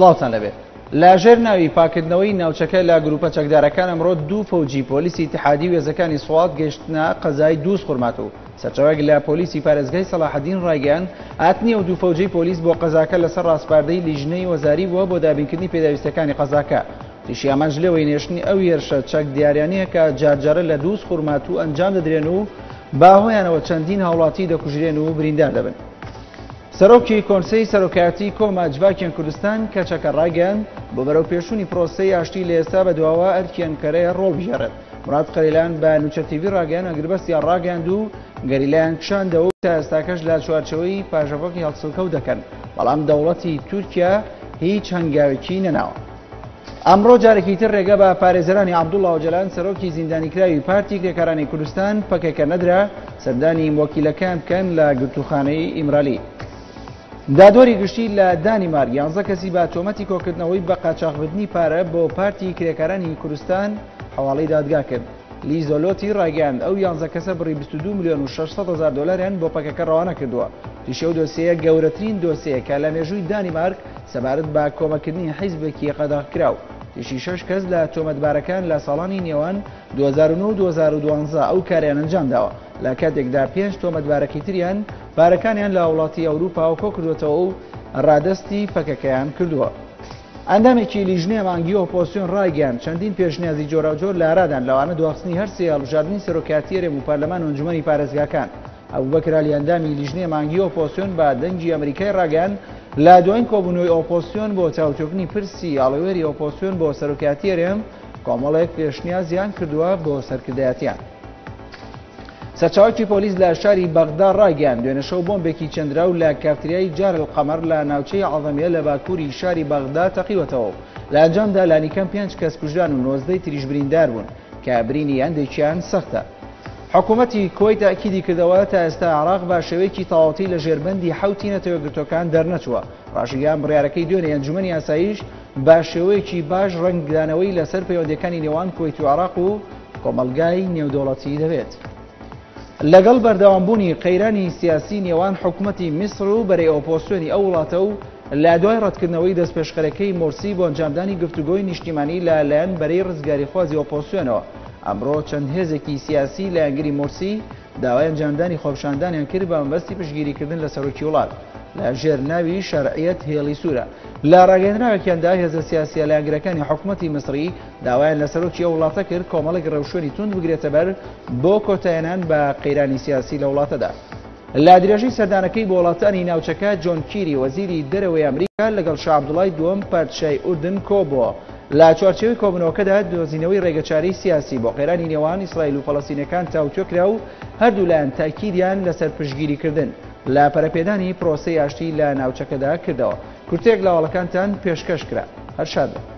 سڵاوتان لەبێت. لاژێر ناوی پاکردنەوەی ناوچەکە لە گروپە چەکدارەکان ئەمڕۆ دوو فەوجی پۆلیسی اتحادی وێزەکانی سوات گەیشتنە قەزای دووس خوڕمات و سەرچاوەیەک لە پۆلیسی پارێزگای سەلاحەدین ڕایگەیاند هاتنی ئەو دوو فەوجەی پۆلیس بۆ قەزاکە لەسەر ڕاستپاردەی لیژنەی وەزاری بووە بۆ دابینکردنی پێداویستەکانی قەزاکە. تیشی ئەمەش لەوەی نێشتنی ئەو هێرشە چەک دیاریانەیە کە جارجارە لە دووس خوڕمات و ئەنجام دەدرێن و باهۆیانەوە چەندین هاوڵاتی دەکوژرێن و بریندار دەبن. سەرۆکی کۆنسەی سەرۆکایەتی کۆما جڤاکیان کوردستان کەچەکە ڕایگەیاند بۆ بەرەو پێشوونی پرۆسەی ئاشتی لە ئێستا بەدواوە ئەرکێنکەرەیە ڕۆڵ بژێڕێت. مراد قەریلان بە نوچە تیڤی ڕاگەیاند ئەگربەستیان ڕاگەیاند و گەریلایان کشاندەوە تا ئێستاکەش لە چوارچەوەی پاژەپۆکی هەڵسڵکەوت دەکەن، بەڵام دەوڵەتی تورکیا هیچ هەنگاوێکی نەناوە. ئەمڕۆ جارێکی تر ڕێگە بە پارێزەرانی عەبدوڵڵا ئۆجەلان سەرۆکی زیندانیکراوی پارتی کرێکارانی کوردستان پەکێکە نەدرا سەردانی وەکیلەکان بکەن لە گرتوخانەی ئیمرالی. دادوەری گشتی لە دانیمارک 11 کەسی بە تۆمەتی کۆکردنەوەی بە قاچاغبردنی پارە بۆ پارتی کرێکارانی کوردستان حواڵەی دادگا کرد. لیزۆلۆتی ڕایگەیاند ئەو 11 کەسە بڕی 22 ملیۆن و 600 هزار دۆلاریان بۆ پەکەکە ڕەوانە کردووە. تیشە و دۆسیەیە گەورەترین دۆسیەیە کە لە مێژووی دانیمارک سەبارەت بە کۆمەکردنی حیزبێکی قەدەغکراو. تیشی 6 کەس لە تۆمەتبارەکان لە ساڵانی نێوان 2009 و 2012 ئەو کاریان ئەنجام داوە، لە کاتێکدا 5 تۆمەتبارەکی تریان بارەکانیان لە وڵاتی ئەوروپا و کۆ کردوێتەوە و ڕادستی پەکەکەیان کردووە. ئەندامێکی لیژنەی مانگی ئۆپۆزسیۆن ڕایگەیاند چەندین پێشنیازی جۆراوجۆر لە ئارادان لەوانە دواخستنی هەرسێ هەڵبژاردننی سەرۆکایەتی هەرێم و پەرلەمان و ئەنجومەنی پارێزگاکان. ئەبوبەکر عەلی ئەندامی لیژنەی مانگی ئۆپۆزسیۆن بە دەنگی ئەمریکای ڕاگەیاند لە دوایین کۆبوونەوەی ئۆپۆزسیۆن بۆ چاوچۆکنی پرسی ئاڵۆوێری ئۆپۆزسیۆن بۆ سەرۆکایەتی هەرێم کۆمەڵێک پێشنیازیان کردووە بۆ سەرکردایەتیان. سەرچاوەکی پۆلیس لە شاری بەغدا ڕایگەیاند دوێنێ شەو بۆمبێکی چەندراو لە کافتریای جارالقەمەر لە ناوچەی عەظەمیە لە باکووری شاری بەغدا تەقیوەتەوە و لە ئەنجامدا لانیکەم 5 کەس کوژران و 19 تریش بریندار بوون کە برینی هەندێکیان سەختە. حکوومەتی کۆیت تاکیدی کردەوە تا ئێستا عێراق بە شێوەیەکی تەواوەتی لە ژێربەندی حەوتی نەتەوەگرتوەکان دەرنەچووە. ڕاشیان بڕیارەکەی دوێنێ ئەنجومەنی ئاسایش بە شێوەیەکی باش ڕەنگدانەوەی لەسەر پەیوەندیەکانی نێوان کۆیت و عێراق و کۆمەلگای نێودەوڵەتی دەبێت. لەگەڵ بەردەوامبوونی قەیرانی سیاسی نێوان حکوومەتی میسر و بەرەی ئۆپۆزسیۆنی ئەو وڵاتە و لە دوای ڕەتکردنەوەی دەستپێشخەرەکەی مۆرسی بۆ ئەنجامدانی گفتوگۆی نیشتیمانی لەلایەن بەرەی ڕزگاریخوازی ئۆپۆزسیۆنەوە، ئەمڕۆ چەند هێزێکی سیاسی لە یانگری مۆرسی داوای ئەنجامدانی خۆپیشاندانیان کرد بە مەبەستی پشتگیریکردن لە سەرۆکی وڵات لە ژێر ناوی شەرعیەت هێڵی سوورە. لە ڕاگەیەندراوێکیاندا هێزە سیاسیە لە یانگرەکانی حکوومەتی میسری داوایان لە سەرۆکی ئەو وڵاتە کرد کۆمەڵێک ڕەوشێنی توند بگرێتە بەر بۆ کۆتایێنان بە قەیرانی سیاسی لە وڵاتەدا. لە درێژەی سەردانەکەی بۆ وڵاتانی ناوچەکە جۆن کیری وەزیری دەرەوەی ئەمریکا لەگەڵ شاه عەبدوڵای دووەم پادشای ئوردن کۆبووە لە چوارچێوەی کۆبوونەوەکەدا دۆزینەوەی ڕێگەچاری سیاسی بۆ قەیرانی نێوان ئیسرائیل و فەڵەستینەکان تاوتوێ کرا و هەردوو لایەن تاکیدیان لەسەر پشتگیریکردن لە پەرەپێدانی پرۆسەی ئاشتی لە ناوچەکەدا کردەوە. کورتێک لە هەواڵەکانتان پێشکەش کرا. هەر شاد بن.